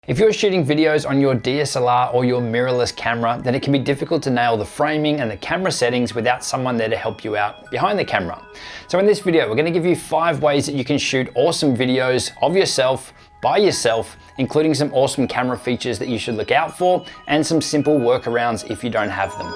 If you're shooting videos on your DSLR or your mirrorless camera, then it can be difficult to nail the framing and the camera settings without someone there to help you out behind the camera. So in this video, we're going to give you 5 ways that you can shoot awesome videos of yourself, by yourself, including some awesome camera features that you should look out for and some simple workarounds if you don't have them.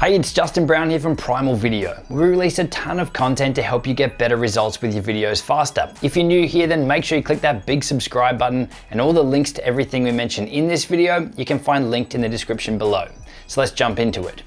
Hey, it's Justin Brown here from Primal Video. We release a ton of content to help you get better results with your videos faster. If you're new here, then make sure you click that big subscribe button, and all the links to everything we mentioned in this video, you can find linked in the description below. So let's jump into it.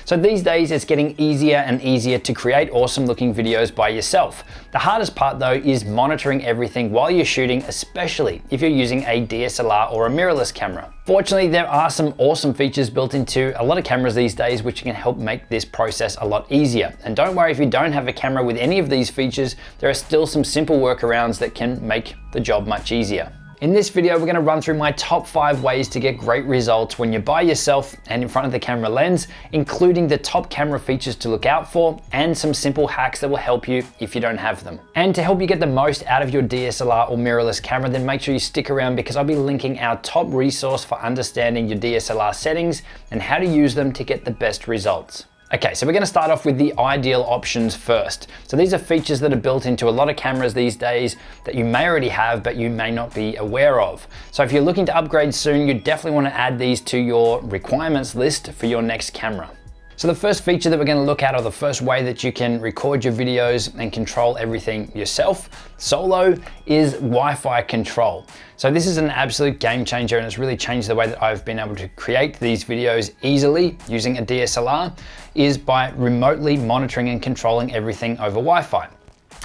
So these days, it's getting easier and easier to create awesome looking videos by yourself. The hardest part though is monitoring everything while you're shooting, especially if you're using a DSLR or a mirrorless camera. Fortunately, there are some awesome features built into a lot of cameras these days which can help make this process a lot easier. And don't worry if you don't have a camera with any of these features, there are still some simple workarounds that can make the job much easier. In this video, we're going to run through my top 5 ways to get great results when you're by yourself and in front of the camera lens, including the top camera features to look out for and some simple hacks that will help you if you don't have them. And to help you get the most out of your DSLR or mirrorless camera, then make sure you stick around because I'll be linking our top resource for understanding your DSLR settings and how to use them to get the best results. Okay, so we're going to start off with the ideal options first. So these are features that are built into a lot of cameras these days that you may already have, but you may not be aware of. So if you're looking to upgrade soon, you definitely want to add these to your requirements list for your next camera. So the first feature that we're going to look at, or the first way that you can record your videos and control everything yourself solo, is Wi-Fi control. So this is an absolute game changer, and it's really changed the way that I've been able to create these videos easily using a DSLR, is by remotely monitoring and controlling everything over Wi-Fi.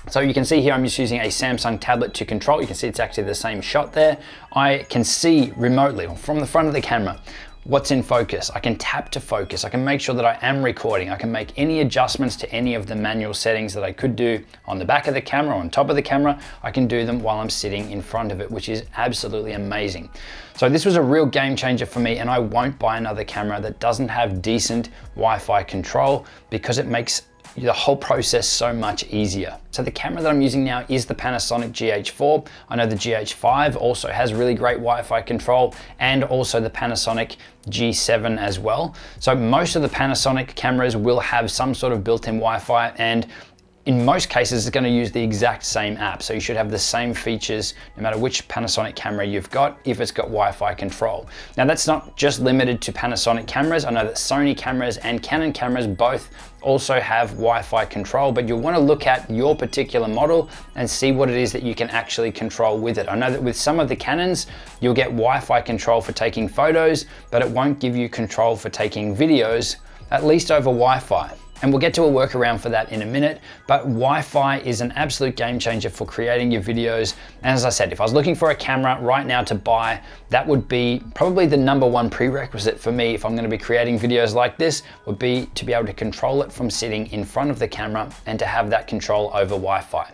So you can see here I'm just using a Samsung tablet to control. You can see it's actually the same shot there. I can see remotely from the front of the camera what's in focus. I can tap to focus. I can make sure that I am recording. I can make any adjustments to any of the manual settings that I could do on the back of the camera or on top of the camera. I can do them while I'm sitting in front of it, which is absolutely amazing. So this was a real game changer for me, and I won't buy another camera that doesn't have decent Wi-Fi control because it makes the whole process so much easier. So the camera that I'm using now is the Panasonic GH4. I know the GH5 also has really great Wi-Fi control, and also the Panasonic G7 as well. So most of the Panasonic cameras will have some sort of built-in Wi-Fi, and in most cases, it's going to use the exact same app. So you should have the same features no matter which Panasonic camera you've got if it's got Wi-Fi control. Now that's not just limited to Panasonic cameras. I know that Sony cameras and Canon cameras both also have Wi-Fi control, but you'll want to look at your particular model and see what it is that you can actually control with it. I know that with some of the Canons, you'll get Wi-Fi control for taking photos, but it won't give you control for taking videos, at least over Wi-Fi. And we'll get to a workaround for that in a minute, but Wi-Fi is an absolute game changer for creating your videos. And as I said, if I was looking for a camera right now to buy, that would be probably the #1 prerequisite for me if I'm going to be creating videos like this, would be to be able to control it from sitting in front of the camera and to have that control over Wi-Fi.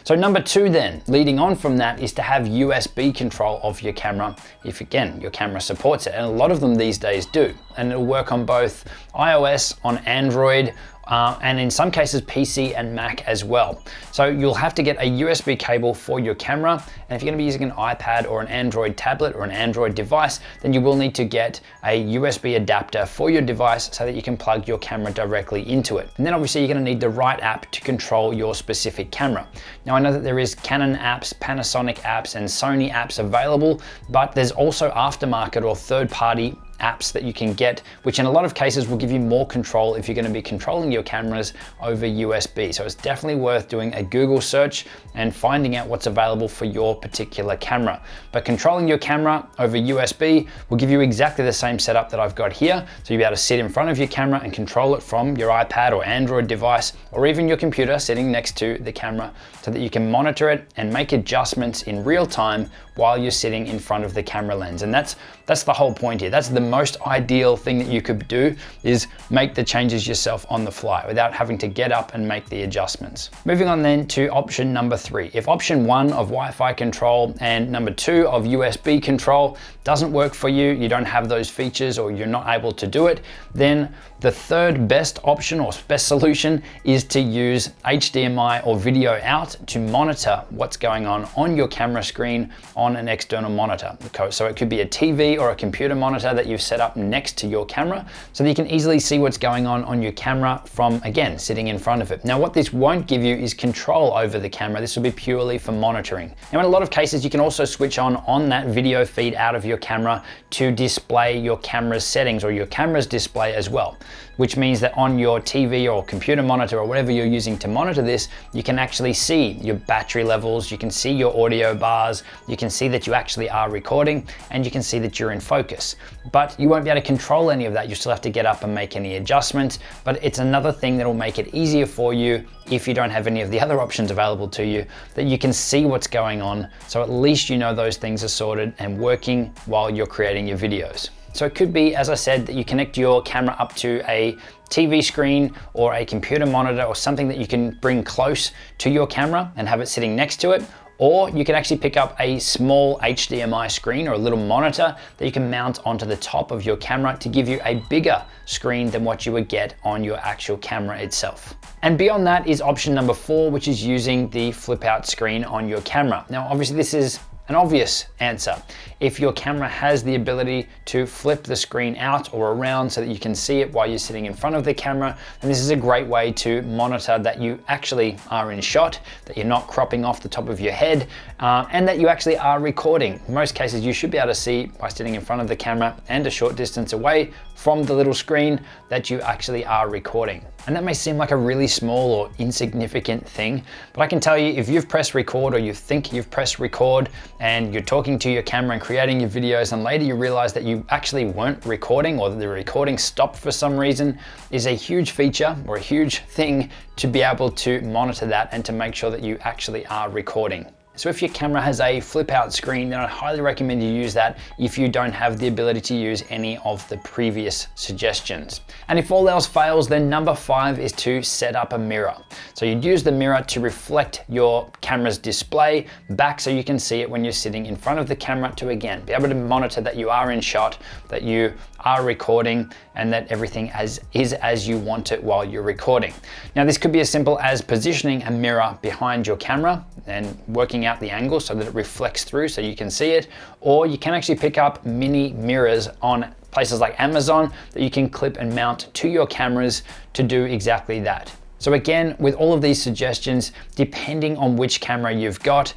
So #2 then, leading on from that, is to have USB control of your camera if, again, your camera supports it. And a lot of them these days do. And it'll work on both iOS, on Android, and in some cases PC and Mac as well. So you'll have to get a USB cable for your camera, and if you're going to be using an iPad or an Android tablet or an Android device, then you will need to get a USB adapter for your device so that you can plug your camera directly into it. And then obviously you're going to need the right app to control your specific camera. Now I know that there is Canon apps, Panasonic apps, and Sony apps available, but there's also aftermarket or third-party apps that you can get, which in a lot of cases will give you more control if you're going to be controlling your cameras over USB. So it's definitely worth doing a Google search and finding out what's available for your particular camera. But controlling your camera over USB will give you exactly the same setup that I've got here. So you'll be able to sit in front of your camera and control it from your iPad or Android device, or even your computer sitting next to the camera, so that you can monitor it and make adjustments in real time while you're sitting in front of the camera lens. And that's the whole point here. That's the most ideal thing that you could do is make the changes yourself on the fly without having to get up and make the adjustments. Moving on then to option number 3. If option 1 of Wi-Fi control and number 2 of USB control doesn't work for you, you don't have those features or you're not able to do it, then the third best option or best solution is to use HDMI or video out to monitor what's going on your camera screen on an external monitor. So it could be a TV or a computer monitor that you've set up next to your camera so that you can easily see what's going on your camera from, again, sitting in front of it. Now, what this won't give you is control over the camera. This will be purely for monitoring. Now, in a lot of cases, you can also switch on that video feed out of your camera to display your camera's settings or your camera's display as well, which means that on your TV or computer monitor or whatever you're using to monitor this, you can actually see your battery levels, you can see your audio bars, you can see that you actually are recording, and you can see that you're in focus. But you won't be able to control any of that. You still have to get up and make any adjustments, but it's another thing that will make it easier for you if you don't have any of the other options available to you, that you can see what's going on. So at least you know those things are sorted and working while you're creating your videos. So it could be, as I said, that you connect your camera up to a TV screen or a computer monitor or something that you can bring close to your camera and have it sitting next to it. Or you can actually pick up a small HDMI screen or a little monitor that you can mount onto the top of your camera to give you a bigger screen than what you would get on your actual camera itself. And beyond that is option number 4, which is using the flip out screen on your camera. Now, obviously this is an obvious answer. If your camera has the ability to flip the screen out or around so that you can see it while you're sitting in front of the camera, then this is a great way to monitor that you actually are in shot, that you're not cropping off the top of your head, and that you actually are recording. In most cases, you should be able to see by sitting in front of the camera and a short distance away from the little screen that you actually are recording. And that may seem like a really small or insignificant thing, but I can tell you, if you've pressed record or you think you've pressed record and you're talking to your camera and creating your videos and later you realize that you actually weren't recording or that the recording stopped for some reason, is a huge feature or a huge thing to be able to monitor that and to make sure that you actually are recording. So if your camera has a flip out screen, then I highly recommend you use that if you don't have the ability to use any of the previous suggestions. And if all else fails, then number 5 is to set up a mirror. So you'd use the mirror to reflect your camera's display back so you can see it when you're sitting in front of the camera to, again, be able to monitor that you are in shot, that you are recording, and that everything is as you want it while you're recording. Now, this could be as simple as positioning a mirror behind your camera and working out the angle so that it reflects through so you can see it, or you can actually pick up mini mirrors on places like Amazon that you can clip and mount to your cameras to do exactly that. So again, with all of these suggestions, depending on which camera you've got,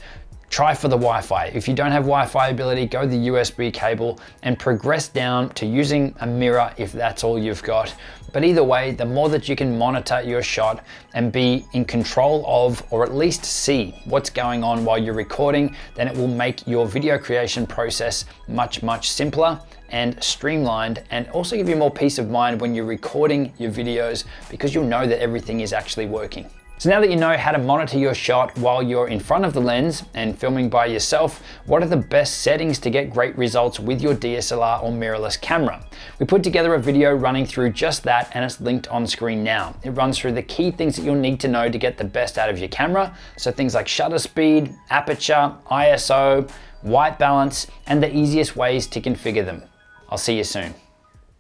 try for the Wi-Fi. If you don't have Wi-Fi ability, go the USB cable and progress down to using a mirror if that's all you've got. But either way, the more that you can monitor your shot and be in control of, or at least see what's going on while you're recording, then it will make your video creation process much, much simpler and streamlined, and also give you more peace of mind when you're recording your videos because you'll know that everything is actually working. So now that you know how to monitor your shot while you're in front of the lens and filming by yourself, what are the best settings to get great results with your DSLR or mirrorless camera? We put together a video running through just that, and it's linked on screen now. It runs through the key things that you'll need to know to get the best out of your camera. So things like shutter speed, aperture, ISO, white balance, and the easiest ways to configure them. I'll see you soon.